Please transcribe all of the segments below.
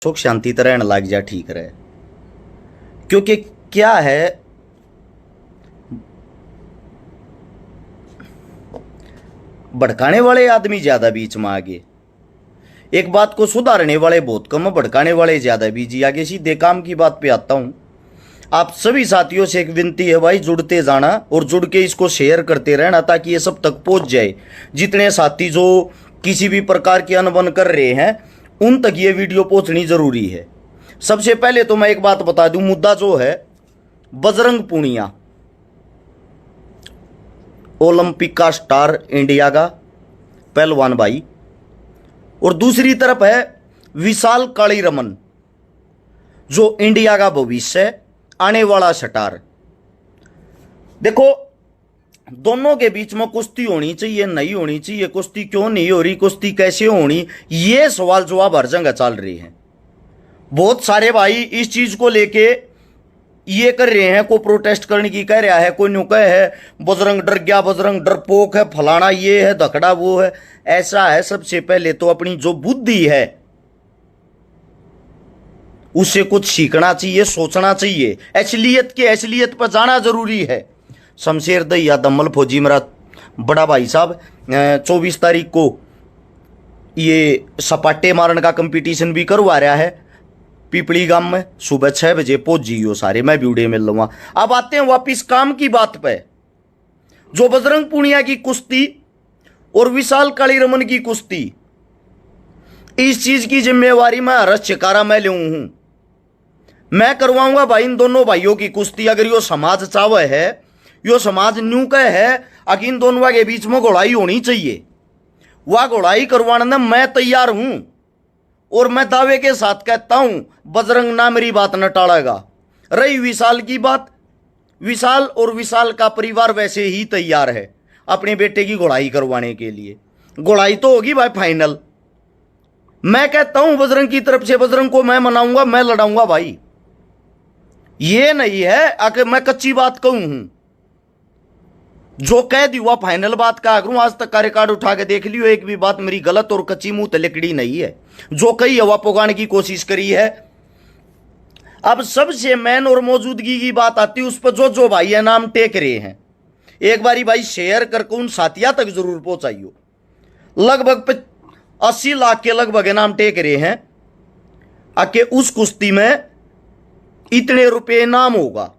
सुख शांति तो रहने लग जा, ठीक रहे। क्योंकि क्या है, भड़काने वाले आदमी ज्यादा बीच में आगे, एक बात को सुधारने वाले बहुत कम, भड़काने वाले ज्यादा बीजी आगे। सीधे काम की बात पे आता हूं। आप सभी साथियों से एक विनती है भाई, जुड़ते जाना और जुड़ के इसको शेयर करते रहना ताकि ये सब तक पहुंच जाए। जितने साथी जो किसी भी प्रकार की अनबन कर रहे हैं उन तक ये वीडियो पहुंचनी जरूरी है। सबसे पहले तो मैं एक बात बता दूं, मुद्दा जो है बजरंग पूनिया, ओलंपिक का स्टार, इंडिया का पहलवान भाई, और दूसरी तरफ है विशाल कालीरमन जो इंडिया का भविष्य, आने वाला स्टार। देखो, दोनों के बीच में कुश्ती होनी चाहिए, नहीं होनी चाहिए, कुश्ती क्यों नहीं हो रही, कुश्ती कैसे होनी, ये सवाल जवाब हर जगह चल रही है। बहुत सारे भाई इस चीज को लेके ये कर रहे हैं, कोई प्रोटेस्ट करने की कह रहा है, कोई न्यू कह है बजरंग डर गया, बजरंग डरपोक है, फलाना ये है, धकड़ा वो है। ऐसा है, सबसे पहले तो अपनी जो बुद्धि है उससे कुछ सीखना चाहिए, सोचना चाहिए, असलियत पर जाना जरूरी है। शमशेर दहिया दम्मल फौजी मेरा बड़ा भाई साहब 24 तारीख को ये सपाटे मारने का कंपटीशन भी करवा रहा है पिपली गांव में, सुबह 6 बजे पहुंच जियो सारे, मैं वीडियो मिल लूंगा। अब आते हैं वापिस काम की बात पे। जो बजरंग पूनिया की कुश्ती और विशाल कालीरमन की कुश्ती, इस चीज की जिम्मेवारी मैं हरस चिकारा मैं लूं हूं। मैं करवाऊंगा भाई इन दोनों भाइयों की कुश्ती। अगर यो समाज चावे है, यो समाज न्यू का है, अगर इन दोनों के बीच में घोड़ाई होनी चाहिए, वह घोड़ाई करवाने में मैं तैयार हूं। और मैं दावे के साथ कहता हूं बजरंग ना मेरी बात न टालेगा। रही विशाल की बात, विशाल और विशाल का परिवार वैसे ही तैयार है अपने बेटे की घोड़ाई करवाने के लिए। घोड़ाई तो होगी भाई फाइनल। मैं कहता हूं बजरंग की तरफ से, बजरंग को मैं मनाऊंगा, मैं लड़ाऊंगा भाई। ये नहीं है अगर मैं कच्ची बात कहूं हूं, जो कह दी वह फाइनल बात कहा करूं। आज तक का रिकॉर्ड उठा के देख लियो, एक भी बात मेरी गलत और कच्ची मुंह तलकड़ी नहीं है। जो कही है वह पुगाने की कोशिश करी है। अब सबसे मेन और मौजूदगी की बात आती है उस पर जो भाई है नाम टेक रहे हैं, एक बारी भाई शेयर करके उन साथिया तक जरूर पहुंचाइयो। लगभग 80 लाख के लगभग नाम टेक रहे हैं आके उस कुश्ती में इतने रुपए इनाम होगा।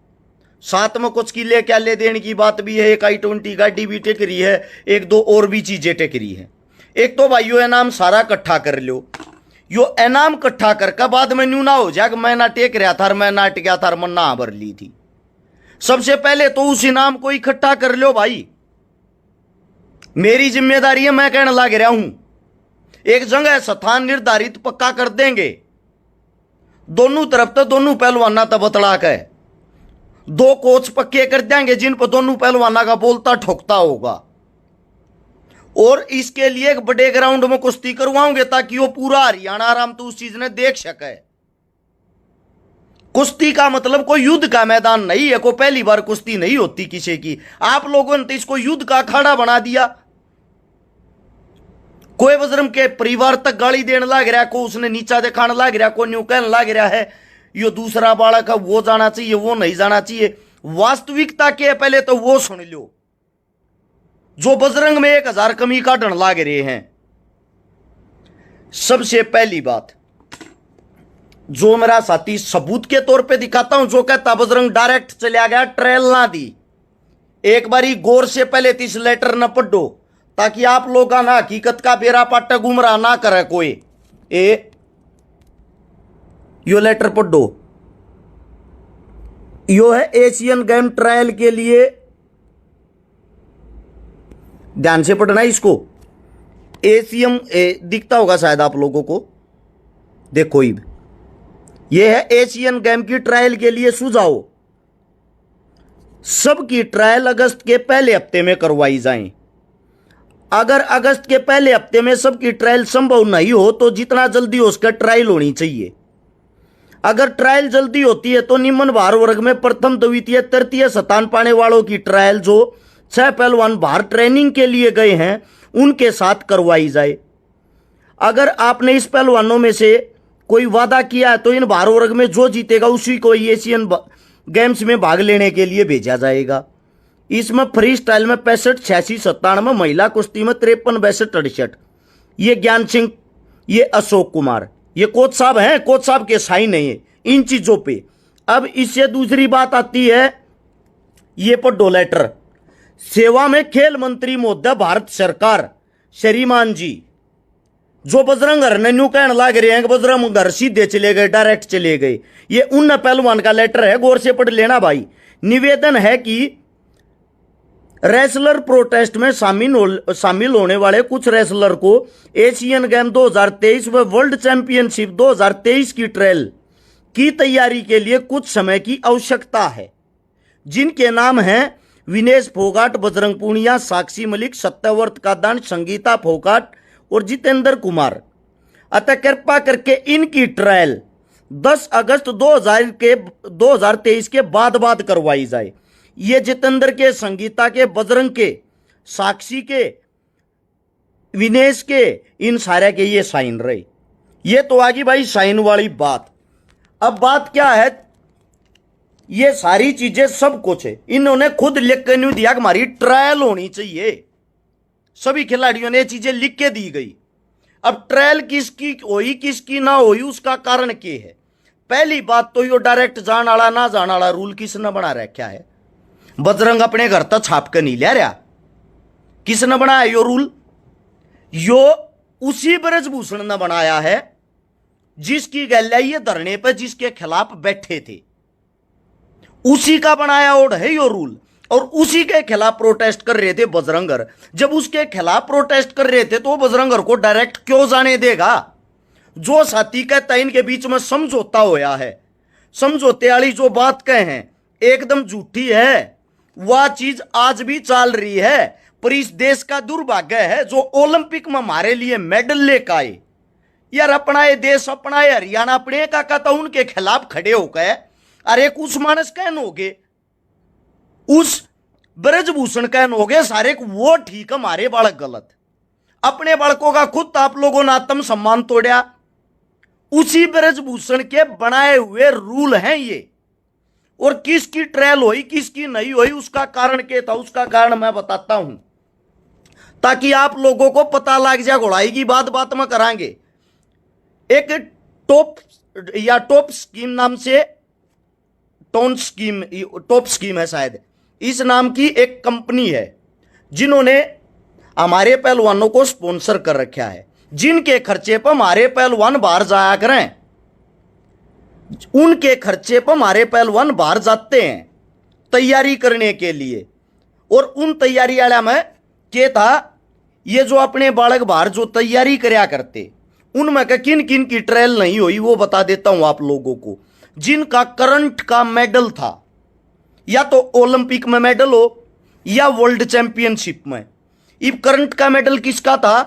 साथ में कुछ किले क्या ले देने की बात भी है। एक i20 गाड़ी भी टेक रही है, एक दो और भी चीजें टेक रही है। एक तो भाइयों इनाम सारा इकट्ठा कर लो। यो इनाम इकट्ठा करके बाद में न्यू ना हो जाए मैं ना टेक रहा था, मैं ना टिका था, मन ना भर ली थी। सबसे पहले तो उस इनाम को इकट्ठा कर लो भाई। मेरी जिम्मेदारी है, मैं कहने लग रहा हूं। एक जगह स्थान निर्धारित पक्का कर देंगे, दोनों तरफ तो दोनों पहलवाना तो बतला के 2 कोच पक्के कर देंगे जिन पर दोनों पहलवाना का बोलता ठोकता होगा। और इसके लिए एक बड़े ग्राउंड में कुश्ती करवाओगे ताकि वो पूरा हरियाणा आराम तो उस चीज ने देख सके। कुश्ती का मतलब कोई युद्ध का मैदान नहीं है, कोई पहली बार कुश्ती नहीं होती किसी की। आप लोगों ने तो इसको युद्ध का अखाड़ा बना दिया। कोई बजरंग के परिवार तक गाली देने लग रहा है, को उसने नीचा दिखाने लग रहा है, को न्यू कहने लग रहा है यो दूसरा बालक है, वो जाना चाहिए, वो नहीं जाना चाहिए। वास्तविकता के पहले तो वो सुन लो जो बजरंग में 1000 कमी काटने लग रहे हैं। सबसे पहली बात जो मेरा साथी सबूत के तौर पे दिखाता हूं, जो कहता बजरंग डायरेक्ट चला गया, ट्रेल ना दी, एक बारी गौर से पहले इस लेटर न पढ़ो ताकि आप लोग ना हकीकत का बेरा पाटा गुमराह ना करे कोई। यो लेटर पढ़ो, यो है एशियन गेम ट्रायल के लिए, ध्यान से पढ़ना इसको। एशियन दिखता होगा शायद आप लोगों को, देखो ये है एशियन गेम की ट्रायल के लिए सुझाव। सबकी ट्रायल अगस्त के पहले हफ्ते में करवाई जाए। अगर अगस्त के पहले हफ्ते में सबकी ट्रायल संभव नहीं हो तो जितना जल्दी हो उसका ट्रायल होनी चाहिए। अगर ट्रायल जल्दी होती है तो निम्न भार वर्ग में प्रथम, द्वितीय, तृतीय स्थान पाने वालों की ट्रायल जो 6 पहलवान बाहर ट्रेनिंग के लिए गए हैं उनके साथ करवाई जाए। अगर आपने इस पहलवानों में से कोई वादा किया है तो इन 12 वर्ग में जो जीतेगा उसी को एशियन गेम्स में भाग लेने के लिए भेजा जाएगा। इसमें फ्री स्टाइल में 65, 86, 97, महिला कुश्ती में 53, 62, 68। ये ज्ञान सिंह, ये अशोक कुमार, ये कोच साहब हैं, कोच साहब के साइन है ये इन चीजों पे। अब इससे दूसरी बात आती है ये पढ़ो लेटर। सेवा में खेल मंत्री महोदय भारत सरकार श्रीमान जी, जो बजरंग घर ने न्यू कहने लग रहे हैं कि बजरंग घर सीधे चले गए, डायरेक्ट चले गए, ये उन पहलवान का लेटर है, गौर से पढ़ लेना भाई। निवेदन है कि रेसलर प्रोटेस्ट में शामिल होने वाले कुछ रेसलर को एशियन गेम 2023 व वर्ल्ड चैंपियनशिप 2023 की ट्रायल की तैयारी के लिए कुछ समय की आवश्यकता है, जिनके नाम हैं विनेश फोगाट, बजरंग पूनिया, साक्षी मलिक, सत्यव्रत कादान, संगीता फोगाट और जितेंद्र कुमार। अतः कृपा करके इनकी ट्रायल 10 अगस्त 2023 के बाद करवाई जाए। ये जितेंद्र के, संगीता के, बजरंग के, साक्षी के, विनेश के, इन सारे के ये साइन रहे। ये तो आगे भाई साइन वाली बात। अब बात क्या है, ये सारी चीजें सब कुछ है इन्होंने खुद लिख के नहीं दिया कि हमारी ट्रायल होनी चाहिए। सभी खिलाड़ियों ने ये चीजें लिख के दी गई। अब ट्रायल किसकी हुई किसकी ना हुई उसका कारण क्या है। पहली बात तो यो डायरेक्ट जान वाला ना जान वाला रूल किसने बना रखा है। बजरंग अपने घर तक छाप के नहीं ले रहा, किसने बनाया यो रूल? यो उसी ब्रजभूषण ने बनाया है जिसकी गैल्या ये धरने पर जिसके खिलाफ बैठे थे, उसी का बनाया ओड है यो रूल। और उसी के खिलाफ प्रोटेस्ट कर रहे थे बजरंगर। जब उसके खिलाफ प्रोटेस्ट कर रहे थे तो बजरंगर को डायरेक्ट क्यों जाने देगा? जो साथी कहता है इनके बीच में समझौता होया है, समझौते वाली जो बात कहे हैं एकदम झूठी है। वह चीज आज भी चल रही है, पर इस देश का दुर्भाग्य है जो ओलंपिक में हमारे लिए मेडल लेकर आए। यार अपना ये देश, अपना ये हरियाणा, अपने का कहता उनके खिलाफ खड़े होकर अरे उस मानस कहन हो गए, उस ब्रजभूषण कहन हो गए सारे को वो ठीक, हमारे बालक गलत। अपने बालकों का खुद आप लोगों ने आत्म सम्मान तोड़ा। उसी ब्रजभूषण के बनाए हुए रूल हैं ये। और किसकी ट्रायल हुई किसकी नहीं हुई उसका कारण क्या था, उसका कारण मैं बताता हूं ताकि आप लोगों को पता लग जाए। घोड़ाई की बात में करांगे। एक टॉप स्कीम नाम से, टॉप स्कीम है शायद, इस नाम की एक कंपनी है जिन्होंने हमारे पहलवानों को स्पॉन्सर कर रखा है, जिनके खर्चे पर हमारे पहलवान बाहर जाया करें, उनके खर्चे पर हमारे पहलवान बाहर जाते हैं तैयारी करने के लिए। और उन तैयारी वाला में क्या था, ये जो अपने बालक बाहर जो तैयारी करया करते उनमें का किन किन की ट्रायल नहीं हुई वो बता देता हूं आप लोगों को। जिनका करंट का मेडल था, या तो ओलंपिक में मेडल हो या वर्ल्ड चैंपियनशिप में। इब करंट का मेडल किसका था?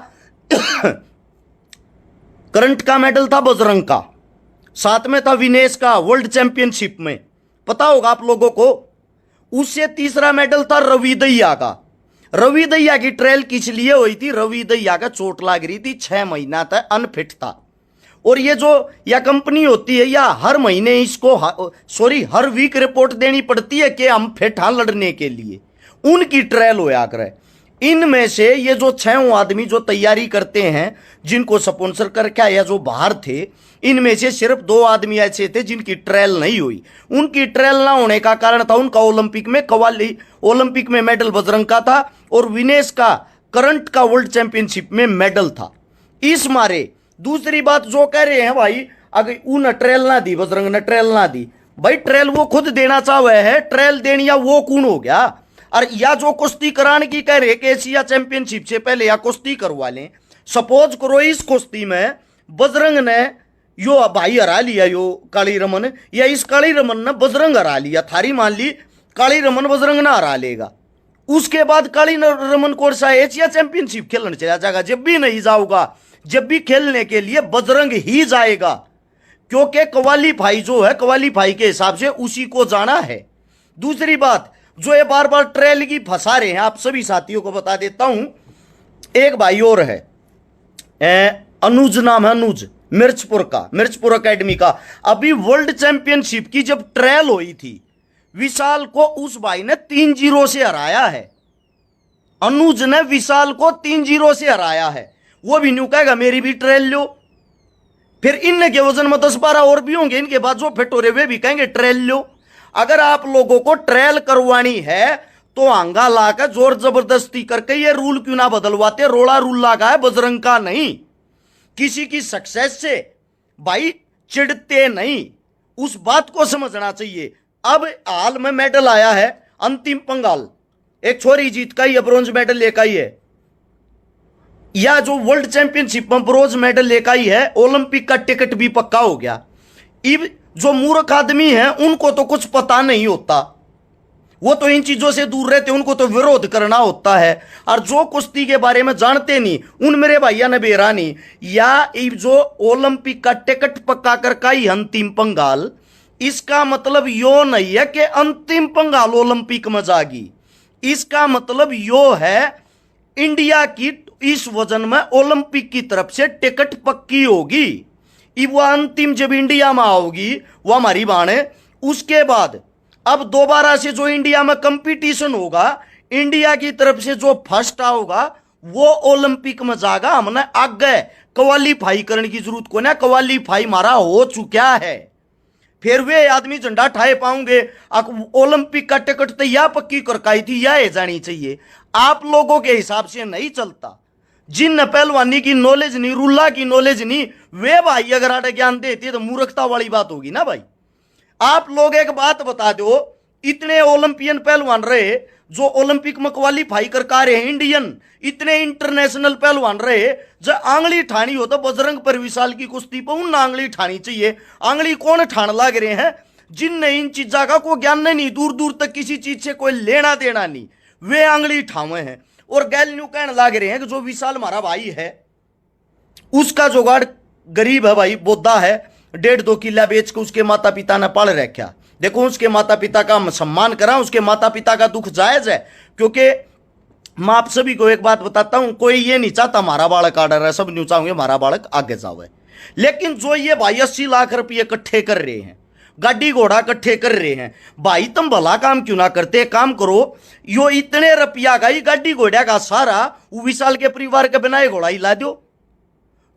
करंट का मेडल था बजरंग का, साथ में था विनेश का वर्ल्ड चैंपियनशिप में, पता होगा आप लोगों को। उससे तीसरा मेडल था रवि दहिया का। रवि दहिया की ट्रायल किस लिए हुई थी? रवि दहिया का चोट लग रही थी, 6 महीना तक अनफिट था। और ये जो या कंपनी होती है या हर महीने इसको हर वीक रिपोर्ट देनी पड़ती है कि हम फिट हाँ लड़ने के लिए, उनकी ट्रायल होया करे। इनमें से ये जो 6 आदमी जो तैयारी करते हैं जिनको स्पॉन्सर करके या जो बाहर थे, इनमें से सिर्फ 2 आदमी ऐसे थे जिनकी ट्रायल नहीं हुई। उनकी ट्रायल ना होने का कारण था उनका ओलंपिक में मेडल बजरंग का था और विनेश का करंट का वर्ल्ड चैंपियनशिप में मेडल था। इस मारे दूसरी बात जो कह रहे हैं भाई, अगर उन ट्रायल ना दी, बजरंग ने ट्रायल ना दी, भाई ट्रायल वो खुद देना चाहे है, ट्रायल देनी या वो कौन हो गया? और या जो कुश्ती कराने की कह रहे कि एशिया चैंपियनशिप से पहले या कुश्ती करवा लें। सपोज करो इस कुश्ती में बजरंग ने यो भाई हरा लिया, यो काली रमन, या इस काली रमन ने बजरंग हरा लिया, थारी मान ली काली रमन बजरंग ना हरा लेगा, उसके बाद काली रमन को एशिया चैंपियनशिप खेलने चला जाएगा। जब भी नहीं जाऊगा, जब भी खेलने के लिए बजरंग ही जाएगा, क्योंकि क्वालीफाई जो है क्वालीफाई के हिसाब से उसी को जाना है। दूसरी बात जो ये बार बार ट्रेल की फंसा रहे हैं, आप सभी साथियों को बता देता हूं। एक भाई और है, अनुज नाम है, अनुज मिर्चपुर एकेडमी का। अभी वर्ल्ड चैंपियनशिप की जब ट्रायल हुई थी, विशाल को उस भाई ने 3-0 से हराया है। अनुज ने विशाल को 3-0 से हराया है। वो भी न्यू कहेगा मेरी भी ट्रायल लो। फिर इनके वजन में 10-12 और भी होंगे, इनके बाद जो फिट हो रहे वे भी कहेंगे ट्रायल लो। अगर आप लोगों को ट्रायल करवानी है तो आंगा लाकर जोर जबरदस्ती करके ये रूल क्यों ना बदलवाते। रोड़ा रूल लगा है बजरंग का नहीं। किसी की सक्सेस से भाई चिढ़ते नहीं, उस बात को समझना चाहिए। अब हाल में मेडल आया है अंतिम पंगाल, एक छोरी जीत का ही ब्रोंज मेडल लेकर आई है, या जो वर्ल्ड चैंपियनशिप में ब्रोंज मेडल लेकर आई है, ओलंपिक का टिकट भी पक्का हो गया। इब जो मूर्ख आदमी है उनको तो कुछ पता नहीं होता, वो तो इन चीजों से दूर रहते, उनको तो विरोध करना होता है। और जो कुश्ती के बारे में जानते नहीं, उन मेरे भैया ने बेरा नहीं। या जो ओलंपिक का टिकट पक्का कर का ही अंतिम पंगाल, इसका मतलब यो नहीं है कि अंतिम पंगाल ओलंपिक में जागी। इसका मतलब यो है इंडिया की इस वजन में ओलंपिक की तरफ से टिकट पक्की होगी। वो अंतिम जब इंडिया में आओगी वो हमारी बाण है। उसके बाद अब दोबारा से जो इंडिया में कंपटीशन होगा, इंडिया की तरफ से जो फर्स्ट आओगा वो ओलंपिक में जाएगा। हमने आगे क्वालीफाई करने की जरूरत को ना, क्वालीफाई हमारा हो चुका है। फिर वे आदमी झंडा ठाए पाऊंगे। ओलंपिक का टिकट तो यह पक्की करकाई थी, यह जानी चाहिए। आप लोगों के हिसाब से नहीं चलता। जिन पहलवानी की नॉलेज नहीं, रुल्ला की नॉलेज नहीं, वे भाई अगर आटे ज्ञान देते तो मूर्खता वाली बात होगी ना भाई। आप लोग एक बात बता दो, इतने ओलंपियन पहलवान रहे जो ओलंपिक में क्वालीफाई कर का रहे हैं, इंडियन इतने इंटरनेशनल पहलवान रहे, जब आंगली ठानी हो तो बजरंग पर विशाल की कुश्ती पर उन आंगली ठानी चाहिए। आंगली कौन ठान लाग रहे हैं? जिनने इन चीजा का कोई ज्ञान नहीं, दूर दूर तक किसी चीज से कोई लेना देना नहीं, वे आंगली ठावे हैं। और गैल न्यू कहने लाग रहे हैं कि जो विशाल हमारा भाई है उसका जुगाड़ गरीब है भाई, बोधा है, 1.5-2 किला बेच के उसके माता पिता ने पाल रखा। देखो उसके माता पिता का हम सम्मान करा, उसके माता पिता का दुख जायज है। क्योंकि मैं आप सभी को एक बात बताता हूं, कोई ये नहीं चाहता हमारा बालक आडर है, सब न्यू चाहेंगे हमारा बालक आगे जावे। लेकिन जो ये भाई 80 लाख रुपये इकट्ठे कर रहे हैं, गाड़ी घोड़ा इकट्ठे कर रहे हैं, भाई तुम भला काम क्यों ना करते? काम करो, यो इतने रुपया का ही गाड़ी घोड़ा का सारा विशाल के परिवार के बनाए घोड़ा ही ला दो।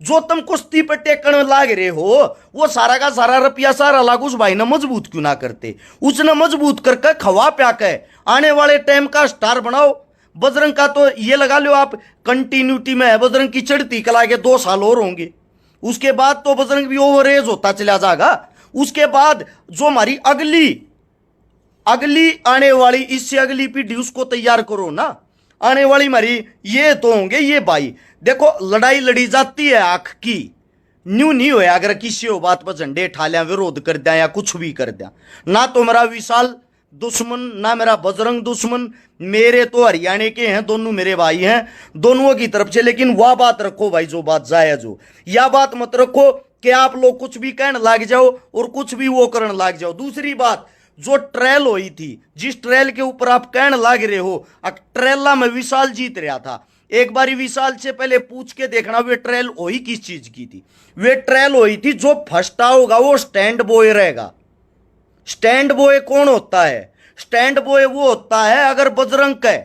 जो तुम कुश्ती पे टेकन लाग रहे हो वो सारा का सारा रुपया सारा लाग उस भाई ने मजबूत क्यों ना करते? उसने मजबूत करके खवा प्या के आने वाले टाइम का स्टार बनाओ। बजरंग का तो ये लगा लो आप कंटिन्यूटी में है, बजरंग की चढ़ती कला के 2 साल और होंगे, उसके बाद तो बजरंग भी ओवर एज होता चला जाएगा। उसके बाद जो हमारी अगली आने वाली, इससे अगली पीढ़ी उसको तैयार करो ना। आने वाली हमारी ये तो होंगे ये भाई। देखो लड़ाई लड़ी जाती है आंख की, न्यू नहीं होया अगर किसी हो बात पर झंडे ठा लिया, विरोध कर दिया या कुछ भी कर दिया। ना तो मेरा विशाल दुश्मन ना मेरा बजरंग दुश्मन, मेरे तो हरियाणा के हैं, दोनों मेरे भाई हैं, दोनों की तरफ से। लेकिन वह बात रखो भाई जो बात जायज हो, या बात मत रखो कि आप लोग कुछ भी कहने लग जाओ और कुछ भी वो करने लग जाओ। दूसरी बात, जो ट्रेल हुई थी, जिस ट्रेल के ऊपर आप कहने लग रहे हो, ट्रेला में विशाल जीत रहा था। एक बारी विशाल से पहले पूछ के देखना वे ट्रेल हुई किस चीज की थी। वे ट्रेल हुई थी जो फर्स्ट होगा वो स्टैंड बॉय रहेगा। स्टैंड बॉय कौन होता है? स्टैंड बॉय वो होता है अगर बजरंग के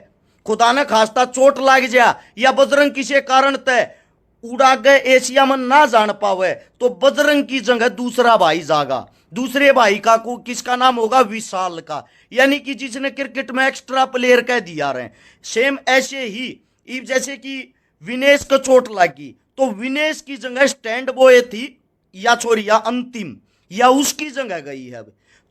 खुदा ने खास्ता चोट लाग जा या बजरंग किसी कारण तय उड़ा गए एशिया में ना जान पावे तो बजरंग की जगह दूसरा भाई जागा। दूसरे भाई का को किसका नाम होगा? विशाल का, यानी कि जिसने क्रिकेट में एक्स्ट्रा प्लेयर कह दिया रहे। सेम ऐसे ही जैसे कि विनेश को चोट लगी तो विनेश की जगह स्टैंड बॉय थी या छोरी या अंतिम या उसकी जगह गई है।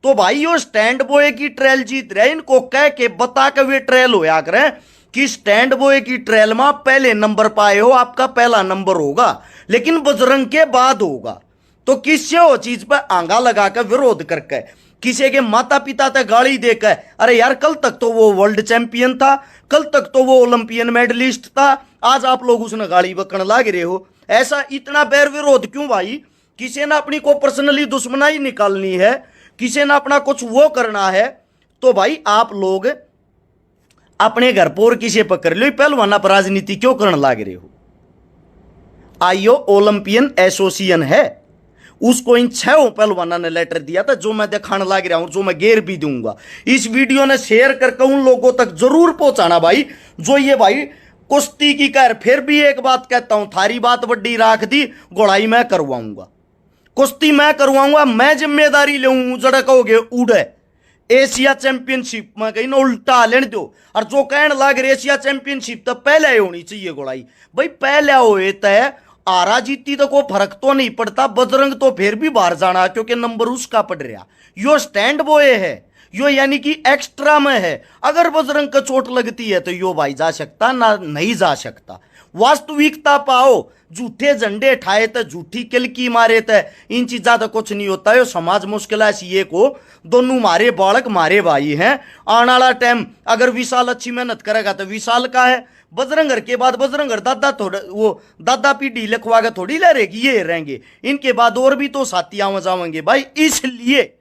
तो भाई वो स्टैंड बॉय की ट्रेल जीत रहे, इनको कह के बता के वे ट्रेल होया करें कि स्टैंड बॉय की ट्रेल में पहले नंबर पाए हो, आपका पहला नंबर होगा, लेकिन बजरंग के बाद होगा। तो किससे वो चीज पर आंगा लगाकर विरोध करके किसी के माता पिता तक गाली देकर, अरे यार कल तक तो वो वर्ल्ड चैंपियन था, कल तक तो वो ओलंपियन मेडलिस्ट था, आज आप लोग उसने गाली बकने लग रहे हो। ऐसा इतना बैर विरोध क्यों भाई? किसी ने अपनी को पर्सनली दुश्मनाई निकालनी है, किसी ने अपना कुछ वो करना है, तो भाई आप लोग अपने घर पर किसी पर कर लो, पहलवाना पर राजनीति क्यों करने लग रहे हो? आईओ ओलंपियन एसोसिएशन है, उसको इन 6 पहलवानों ने लेटर दिया था, जो मैं दिखाने लग रहा हूं, जो मैं गेर भी दूंगा। इस वीडियो ने शेयर करके उन लोगों तक जरूर पहुंचाना भाई, जो ये भाई कुश्ती की कर। फिर भी एक बात कहता हूं, थारी बात बड्डी राख दी, गोड़ाई मैं करवाऊंगा, कुश्ती मैं करवाऊंगा, मैं जिम्मेदारी लूंगा। जड़ा कहोगे उड़े एशिया चैंपियनशिप में कहीं ना उल्टा लेने दो, और जो कहने लग रहे एशिया चैंपियनशिप तो पहले होनी चाहिए गोड़ाई। भाई पहले होए तय आरा जीती तो कोई फर्क तो नहीं पड़ता, बजरंग तो फिर भी बाहर जाना, क्योंकि नंबर उसका पड़ रहा। यो स्टैंड बॉय है, यो यानी कि एक्स्ट्रा में है। अगर बजरंग को चोट लगती है तो यो भाई जा सकता ना, नहीं जा सकता। वास्तविकता पाओ, झूठे झंडे ठाए तो झूठी किलकी मारे तो इन चीजा तो कुछ नहीं होता है। समाज मुश्किल है सीए को, दोनों मारे बालक मारे भाई हैं। आने वाला टाइम अगर विशाल अच्छी मेहनत करेगा तो विशाल का है, बजरंगर के बाद बजरंगर दादा थोड़ा वो दादा पीढ़ी लिखवा के थोड़ी ले रहेगी, ये रहेंगे। इनके बाद और भी तो साथी आवा जावेंगे भाई। इसलिए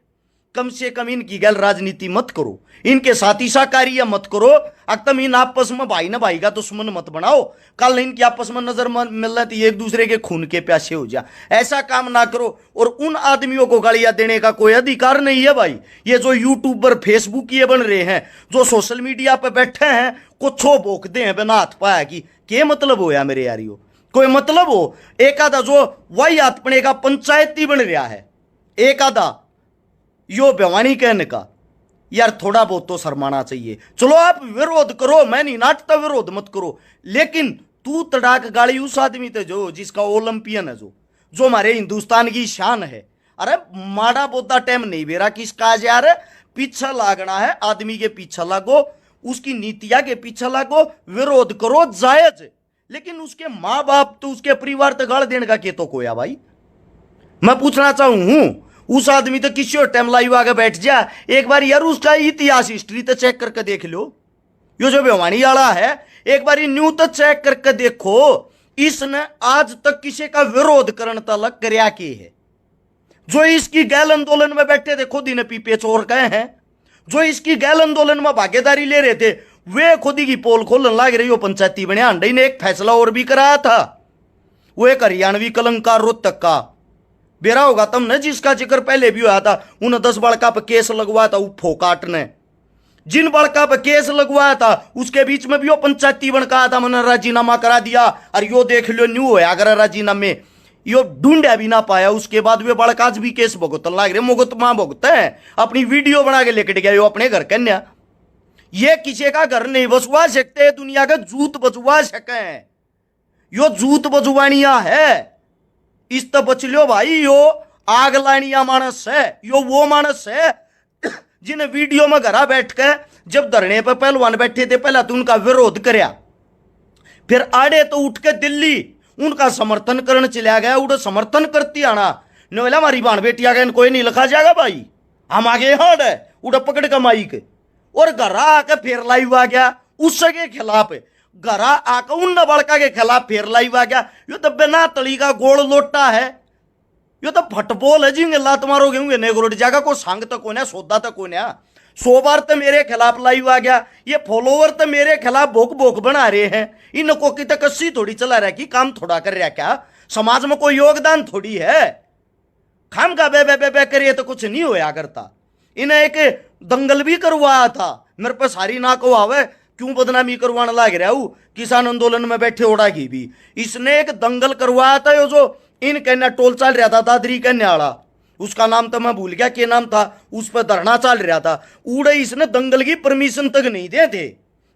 कम से कम इनकी गैल राजनीति मत करो, इनके साथी साकारिया मत करो। अक्तम इन आपस में भाई ना भाई का दुश्मन मत बनाओ। कल इनकी आपस में नजर मिल रही थी, एक दूसरे के खून के प्यासे हो जा, ऐसा काम ना करो। और उन आदमियों को गालियां देने का कोई अधिकार नहीं है भाई। ये जो यूट्यूबर फेसबुक ये बन रहे हैं, जो सोशल मीडिया पे बैठे हैं, कुछ भोंकते हैं बिना हाथ पाया की, क्या मतलब हो या मेरे यारियो? कोई मतलब हो? एक आधा जो वही हाथपने का पंचायती बन रहा है, एक आधा यो बेवानी कहने का, यार थोड़ा बहुत तो शर्माना चाहिए। चलो आप विरोध करो, मैं नहीं नाटता, विरोध मत करो, लेकिन तू तड़ाक गाली उस आदमी थे जो जिसका ओलंपियन है, जो हमारे हिंदुस्तान की शान है। अरे माड़ा बोता टाइम नहीं बेरा किसका यार, पीछे लागना है आदमी के पीछे लागो, उसकी नीतियां के पीछे लागो, विरोध करो जायज। लेकिन उसके माँ बाप तो उसके परिवार तक गाल देने का के तो कोया भाई। मैं पूछना चाहूं हूं, उस आदमी तो किसी और टाइम लाइव आके बैठ जा, एक बार यार उसका इतिहास हिस्ट्री तो चेक करके देख लो। यो जो बेवानी वाला है, एक बार न्यू तो चेक करके देखो, इसने आज तक किसी का विरोध करने तक करया के है। जो इसकी गैल आंदोलन में बैठे थे खुद इन्हें पीपे चोर गए हैं, जो इसकी गैल आंदोलन में भागीदारी ले रहे थे वे खुद ही की पोल खोलन लग रही हो। पंचायती बने अंडे ने एक फैसला और भी कराया था, वो एक हरियाणवी कलंकार रोहतक का बेरा होगा तुमने, जिसका जिक्र पहले भी हुआ था। उन्हें 10 बड़का पर केस लगवाया था उफो काट ने, जिन बड़का पर केस लगवाया था उसके बीच में भी वो पंचायती बन का था, मैंने राजीनामा करा दिया। और यो देख लो न्यू होया अगर राजीनामे यो ढूंढा भी ना पाया, उसके बाद वे बड़का आज भी केस भुगतन लग रहे। मुगत मां भुगत है, अपनी वीडियो बना के लेकर गया यो अपने घर कन्या। ये किसी का घर नहीं बसवा सकते, दुनिया का जूत बचवा सके, यो जूत बजवानिया है। इस तो बच लो भाई, यो आग लानिया मानस है, यो वो मानस है जिन्हें वीडियो में घरा बैठ के जब धरने पर पहलवान बैठे थे पहला तो उनका विरोध करया, फिर आड़े तो उठ के दिल्ली उनका समर्थन करने चला गया। उड़ समर्थन करती आना ने बोला हमारी बाण बेटी आ गए, कोई नहीं लिखा जाएगा भाई, हम आगे हार्ड है। उड़ पकड़ का माइक और घरा आके फिर लाइव आ गया उसके खिलाफ, घरा आकर उन बड़का के खिलाफ फिर लाइव आ गया। यो तो बिना तली का गोल लोटा है, यो तो फटबॉल है जिंगे लात मारोगे होंगे नेगरोट जाएगा, को संग तो कोने सौदा तो कोने। 100 बार तो मेरे खिलाफ लाइव आ गया, ये फॉलोवर तो मेरे खिलाफ भोक भोक बना रहे हैं। इनको की तक कस्सी थोड़ी चला रहा कि काम थोड़ा कर रहा, क्या समाज में कोई योगदान थोड़ी है? खाम का बे बे बे बे करिए तो कुछ नहीं होया करता। इन्हें एक दंगल भी करवाया था, मेरे पे सारी ना को आवे क्यों बदनामी करवाने लग रहा हूं। किसान आंदोलन में बैठे ओढ़ा की भी इसने एक दंगल करवाया था, यो जो इन कहना टोल चल रहा था दादरी कहने वाला, उसका नाम तो मैं भूल गया क्या नाम था, उस पर धरना चल रहा था। उड़े इसने दंगल की परमिशन तक नहीं दे थे,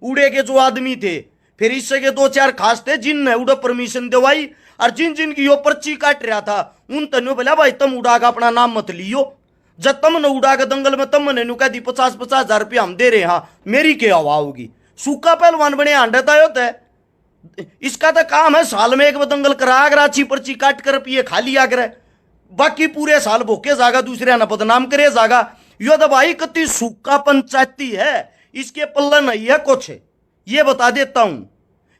उड़े के जो आदमी थे, फिर इससे के 2-4 खास थे जिनने उड़े परमिशन दिवाई। और जिन जिन की यो पर्ची काट रहा था उन तनु बोला भाई तुम उड़ा का अपना नाम मत लियो, जब तुम न उड़ा के दंगल में तुम ने कह दी 50-50 हजार रुपया हम दे रहे, हाँ मेरी क्या हवा होगी? सूखा पहलवान बने हांडता होता है, इसका तो काम है साल में एक दंगल करा कर अच्छी पर्ची काट कर पिए खा लिया करे, बाकी पूरे साल भूखे जागा दूसरे ना बदनाम करे जागा। यो तो भाई कति सूखा पंचायती है, इसके पल्ला नहीं है कुछ, ये बता देता हूं।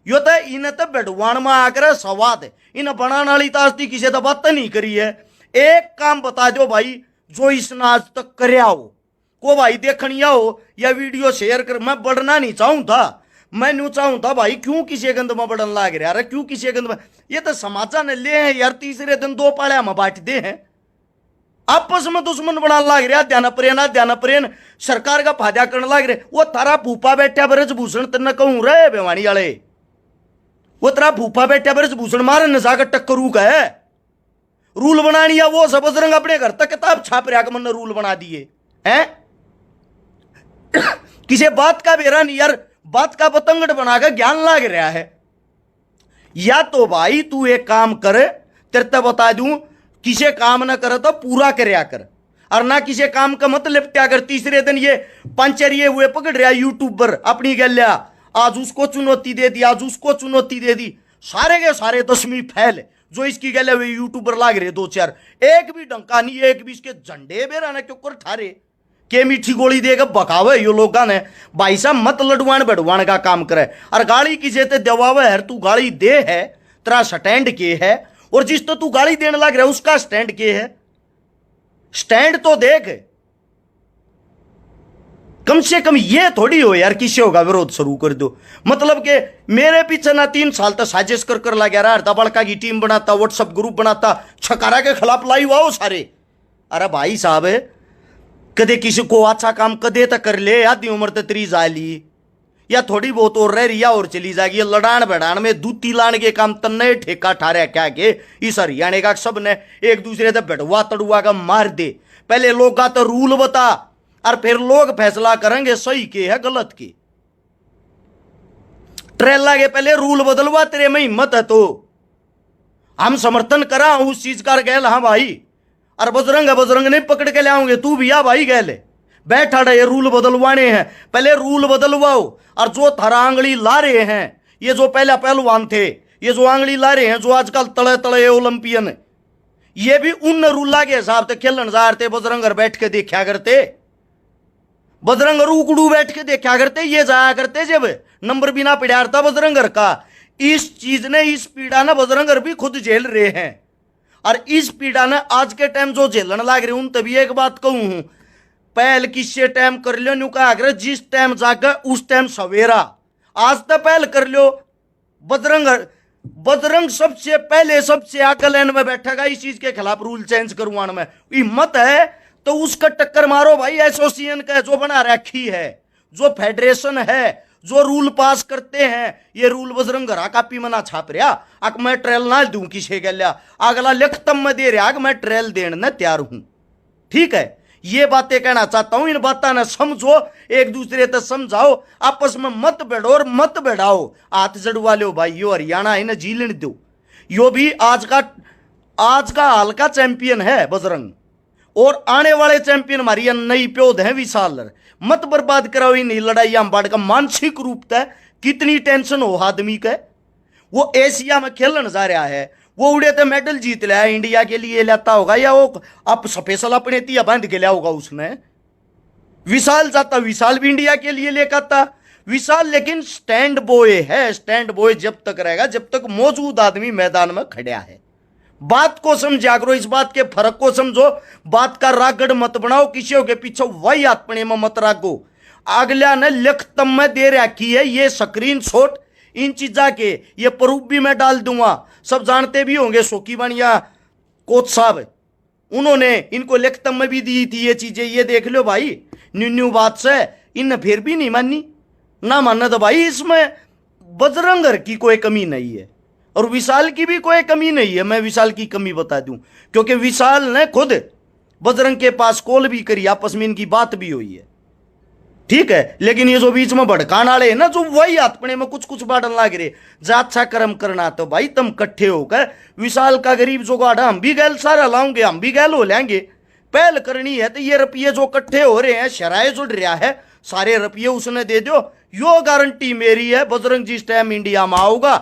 यो तो इन्हें तो बेडवान में आकर सवाद है, इन्हें बनाने वाली तास्ती किसी तो बात नहीं करी है। एक काम बता दो भाई जो इसने आज तक करया हो, को भाई देखनिया हो या वीडियो शेयर कर। मैं बढ़ना नहीं चाहूं था, मैं न्यू चाहूं था भाई क्यों किसी गंद में बड़न लाग रहा, अरे क्यों किसी गंद में, ये तो समाचार ने ले हैं यार, तीसरे दिन दो पाड़िया में बांट दे हैं, आपस में दुश्मन बना लाग रहा, ध्यान प्रेन सरकार का फायदा करने लाग रहे। वो तारा फूफा बैठा ब्रजभूषण तेना कहूं रे बेवानी वाले, वो तेरा फूफा बैठा ब्रजभूषण मारे न जाकर टक्करू का है, रूल बनानी है वो सब बजरंग अपने घर तक किताब छाप रहा मन ने रूल बना दिए हैं। किसी बात का बेरा नहीं यार, बात का पतंगड़ बनाकर ज्ञान लाग रहा है। या तो भाई तू एक काम करे, तेरे तो बता दूं, किसी काम ना करे तो पूरा करया कर, और ना किसी काम का मत लिपटा कर। तीसरे दिन ये पंचरिए हुए पकड़ रहा यूट्यूबर अपनी गल्या, आज उसको चुनौती दे दी, आज उसको चुनौती दे दी, सारे के सारे दसवीं फैल जो इसकी गले हुए यूट्यूबर लाग रहे दो चार, एक भी डंका नहीं, एक भी इसके झंडे बेरा ना क्यों कर ठारे के मीठी गोली देकर बकावे यो लोग ने। भाई साहब मत लड़वान बढ़वान का काम करे, और गाड़ी किसे ते दवावे है, तू गाड़ी दे है, तेरा स्टैंड के है, और जिस तो तू गाड़ी देने लग रहा है उसका स्टैंड के है, स्टैंड तो देख, कम से कम ये थोड़ी हो यार किसी होगा विरोध शुरू कर दो। मतलब के मेरे पीछे ना 3 साल तक साजिश कर लगा रहा, दबड़का की टीम बनाता, व्हाट्सएप ग्रुप बनाता, छकारा के खिलाफ लाई हुआ सारे। अरे भाई साहब कदे किसी को अच्छा काम कदे तक कर ले, आधी उम्र तक तेरी जाली या थोड़ी बहुत और रह रिया और चली जाएगी, लड़ान बढ़ान में दूती लाने के काम तन्ने ठेका ठारे क्या के इस हरियाणा का सब ने एक दूसरे से बैठवा तड़ुआ का मार दे। पहले लोग का तो रूल बता, और फिर लोग फैसला करेंगे सही के है गलत के। ट्रेला के पहले रूल बदलवा, तेरे में हिम्मत है तो हम समर्थन करा उस चीज का गैल। हाँ भाई, और बजरंग नहीं पकड़ के ले आओगे, तू भी आ भाई गैल बैठा ये रूल बदलवाने हैं, पहले रूल बदलवाओ। और जो थारा आंगली ला रहे हैं, ये जो पहला पहलवान थे, ये जो आंगली ला रहे हैं, जो आजकल तले तले ओलंपियन, ये भी उन रूला के हिसाब से खेलन जा रहे थे। बजरंग बैठ के देखा करते, बजरंग रूकड़ू बैठ के देखा करते, ये जाया करते जब नंबर बिना पिड़ारता बजरंग का। इस चीज ने, इस पीड़ा ने बजरंग भी खुद झेल रहे हैं, और इस पीड़ा ने आज के टाइम जो झेलन लाग रहे उन तभी एक बात कहूं हूं, पहल किससे टाइम कर लो न्यू कहा कर, जिस टाइम जाकर उस टाइम सवेरा, आज तो पहल कर लो। बजरंग सबसे पहले सबसे आगे लाइन में बैठेगा इस चीज के खिलाफ रूल चेंज करवाने में। हिम्मत है तो उसका टक्कर मारो भाई। एसोसिएशन का जो बना रखी है, जो फेडरेशन है, जो रूल पास करते हैं, ये रूल बजरंग घरा कापी मना छाप रहा। अक मैं ट्रेल ना दूं किसे गल्या, अगला लिखतम में दे रहा मैं ट्रेल देने तैयार हूं। ठीक है, ये बातें कहना चाहता हूं, इन बातों ने समझो, एक दूसरे तक समझाओ, आपस में मत बैठो और मत बैठाओ। हाथ जड़वा लो भाई, यो हरियाणा है ना, जी लेने दो। यो भी आज का हाल का चैंपियन है बजरंग, और आने वाले चैंपियन हमारी नई प्योद है विशाल। मत बर्बाद कराओ इन लड़ाई बाढ़ का। मानसिक रूप से कितनी टेंशन हो आदमी का। वो एशिया में खेलने जा रहा है, वो उड़े तो मेडल जीत लिया, इंडिया के लिए लाता होगा, या वो आप स्पेशल अपने तिया बांध के लिया होगा उसने। विशाल जाता, विशाल भी इंडिया के लिए लेकर आता विशाल, लेकिन स्टैंड बॉय है। स्टैंड बॉय जब तक रहेगा जब तक मौजूद आदमी मैदान में खड़ा है। बात को समझा करो, इस बात के फर्क को समझो, बात का रागड़ मत बनाओ, किसी के पीछे वही आत्मने में मत रागो। अगला ने लिखतम में दे रखी है ये स्क्रीन शॉट इन चीजा के, ये प्रूफ भी मैं डाल दूंगा, सब जानते भी होंगे। सोकी बनिया कोच साहब, उन्होंने इनको लिखतम में भी दी थी ये चीजें, ये देख लो भाई। न्यू बात से इन फिर भी नहीं मानी, ना मानना तो भाई इसमें बजरंग की कोई कमी नहीं है और विशाल की भी कोई कमी नहीं है। मैं विशाल की कमी बता दूं, क्योंकि विशाल ने खुद बजरंग के पास कॉल भी करी, आपस में इनकी बात भी हुई है। ठीक है, लेकिन ये जो बीच में भड़कान वाले है ना, जो वही अपने में कुछ बाटन लाग रहे, जा अच्छा कर्म करना तो भाई तुम इकट्ठे होकर विशाल का गरीब जो गाढ़ा हम भी गैल सारा लाऊंगे, हम भी गैल हो लेंगे। पहल करनी है तो ये रुपये जो इकट्ठे हो रहे हैं, शराय जुड़ रहा है, सारे रुपये उसने दे दो। यो गारंटी मेरी है, बजरंग जिस टाइम इंडिया में आओगा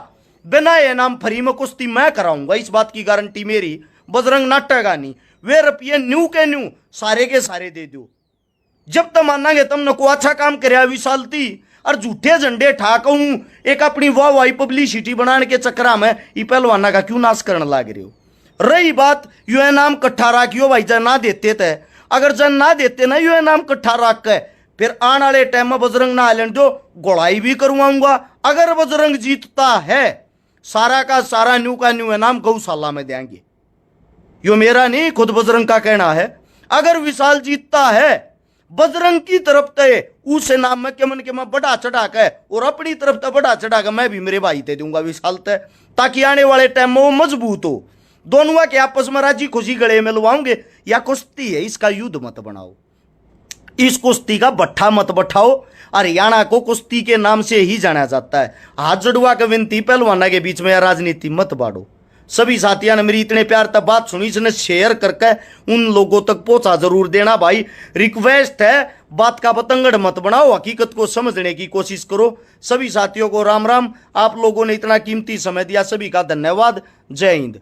बिना इनाम फ्री में कुश्ती मैं कराऊंगा, इस बात की गारंटी मेरी। बजरंग नाटेगा नहीं, वे रुपये न्यू के न्यू सारे के सारे दे दो। जब तक मानांगे तुमने को अच्छा काम कराया विशाल थी, और झूठे झंडे ठाकू एक अपनी वाह वाही पब्लिसिटी बनाने के चक्कर में ये पहलवाना का क्यों नाश करने लग रहे हो। रही बात यू इनाम इकट्ठा रखियो भाई, जन ना देते थे, अगर जन ना देते ना यू इनाम इकट्ठा रख के, फिर आने वाले टाइम में बजरंग ना आइलैंड जो गोलाई भी करवाऊंगा। अगर बजरंग जीतता है, सारा का सारा न्यू का न्यू इनाम गौशाला में देंगे। यो मेरा नहीं, खुद बजरंग का कहना है। अगर विशाल जीतता है, बजरंग की तरफ ते उस नाम में केमन के मैं बढ़ा चढ़ा के और अपनी तरफ ते बढ़ा चढ़ा के मैं भी मेरे भाई ते दूंगा विशाल ते, ताकि आने वाले टाइम में वो मजबूत हो। दोनों के आपस में राजी खुशी गले मिलवाओगे। या कुश्ती है, इसका युद्ध मत बनाओ, इस कुश्ती का बट्ठा मत बैठाओ। हरियाणा को कुश्ती के नाम से ही जाना जाता है। हाथ जड़वा के विनती पहलवाना के बीच में राजनीति मत बांटो। सभी साथियों ने मेरी इतने प्यार तक बात सुनी, इसने शेयर करके उन लोगों तक पहुंचा जरूर देना भाई। रिक्वेस्ट है, बात का पतंगड़ मत बनाओ, हकीकत को समझने की कोशिश करो। सभी साथियों को राम राम। आप लोगों ने इतना कीमती समय दिया, सभी का धन्यवाद। जय हिंद।